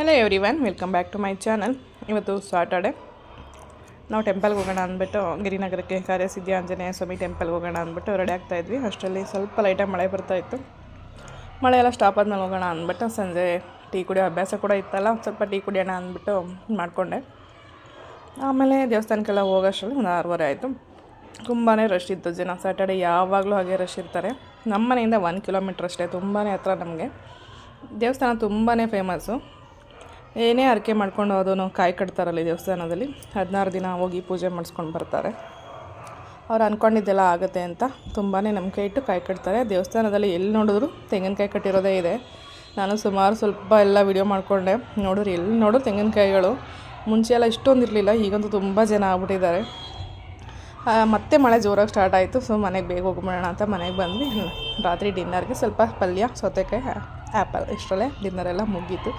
Hello everyone, welcome back to my channel. ಇವತ್ತು Saturday. ನಾವು ಟೆಂಪಲ್ಗೆ ಹೋಗೋಣ ಅಂದ್ಬಿಟ್ಟು ಗಿರಿನಗರಕ್ಕೆ ಕಾರ್ಯಸಿದ್ಧಿ ಆಂಜನೇಯ ಸ್ವಾಮಿ ಟೆಂಪಲ್ಗೆ ಹೋಗೋಣ ಅಂದ್ಬಿಟ್ಟು ರೆಡಿ ಆಗ್ತಾಯಿದ್ವಿ. ಅಷ್ಟರಲ್ಲಿ ಸ್ವಲ್ಪ ಲೈಟಾಗಿ ಮಳೆ ಬರ್ತಾಯಿತ್ತು. ಮಳೆ ಎಲ್ಲ ಸ್ಟಾಪ್ ಆದಮೇಲೆ ಹೋಗೋಣ ಅಂದ್ಬಿಟ್ಟು ಸಂಜೆ ಟೀ ಕುಡಿಯೋ ಅಭ್ಯಾಸ ಕೂಡ ಇತ್ತಲ್ಲ, ಸ್ವಲ್ಪ ಟೀ ಕುಡಿಯೋಣ ಅಂದ್ಬಿಟ್ಟು ಮಾಡಿಕೊಂಡೆ. ಆಮೇಲೆ ದೇವಸ್ಥಾನಕ್ಕೆಲ್ಲ ಹೋಗೋಷ್ಟರಲ್ಲಿ ಒಂದು 6:30 ಆಯಿತು. ತುಂಬಾ ರಶ್ ಇತ್ತು ಜನ. ಸ್ಯಾಟರ್ಡೆ ಯಾವಾಗಲೂ ಹಾಗೆ ರಶ್ ಇರ್ತಾರೆ. ನಮ್ಮ ಮನೆಯಿಂದ 1 ಕಿಲೋಮೀಟ್ರ್ ಅಷ್ಟೇ, ತುಂಬಾ ಹತ್ರ ನಮಗೆ. ದೇವಸ್ಥಾನ ತುಂಬಾ ಫೇಮಸ್ಸು. ಏನೇ ಅರಿಕೆ ಮಾಡ್ಕೊಂಡು ಅದನ್ನು ಕಾಯಿ ಕಟ್ತಾರಲ್ಲಿ ದೇವಸ್ಥಾನದಲ್ಲಿ 16 ದಿನ ಹೋಗಿ ಪೂಜೆ ಮಾಡಿಸ್ಕೊಂಡು ಬರ್ತಾರೆ. ಅವ್ರು ಅಂದ್ಕೊಂಡಿದ್ದೆಲ್ಲ ಆಗುತ್ತೆ ಅಂತ ತುಂಬಾ ನಂಬಿಕೆ ಇಟ್ಟು ಕಾಯಿ ಕಟ್ತಾರೆ. ದೇವಸ್ಥಾನದಲ್ಲಿ ಎಲ್ಲಿ ನೋಡಿದ್ರು ತೆಂಗಿನಕಾಯಿ ಕಟ್ಟಿರೋದೇ ಇದೆ. ನಾನು ಸುಮಾರು ಸ್ವಲ್ಪ ಎಲ್ಲ ವಿಡಿಯೋ ಮಾಡಿಕೊಂಡೆ. ನೋಡಿದ್ರೆ ಎಲ್ಲಿ ನೋಡಿದ್ರು ತೆಂಗಿನಕಾಯಿಗಳು. ಮುಂಚೆ ಎಲ್ಲ ಇಷ್ಟೊಂದು ಇರಲಿಲ್ಲ, ಈಗಂತೂ ತುಂಬ ಜನ ಆಗ್ಬಿಟ್ಟಿದ್ದಾರೆ. ಮತ್ತೆ ಮಳೆ ಜೋರಾಗಿ ಸ್ಟಾರ್ಟ್ ಆಯಿತು. ಸೊ ಮನೆಗೆ ಬೇಗ ಹೋಗ್ಬಿಡೋಣ ಅಂತ ಮನೆಗೆ ಬಂದ್ವಿ. ರಾತ್ರಿ ಡಿನ್ನರ್ಗೆ ಸ್ವಲ್ಪ ಪಲ್ಯ, ಸೌತೆಕಾಯಿ, ಆ್ಯಪಲ್, ಇಷ್ಟರಲ್ಲೇ ಡಿನ್ನರೆಲ್ಲ ಮುಗೀತು.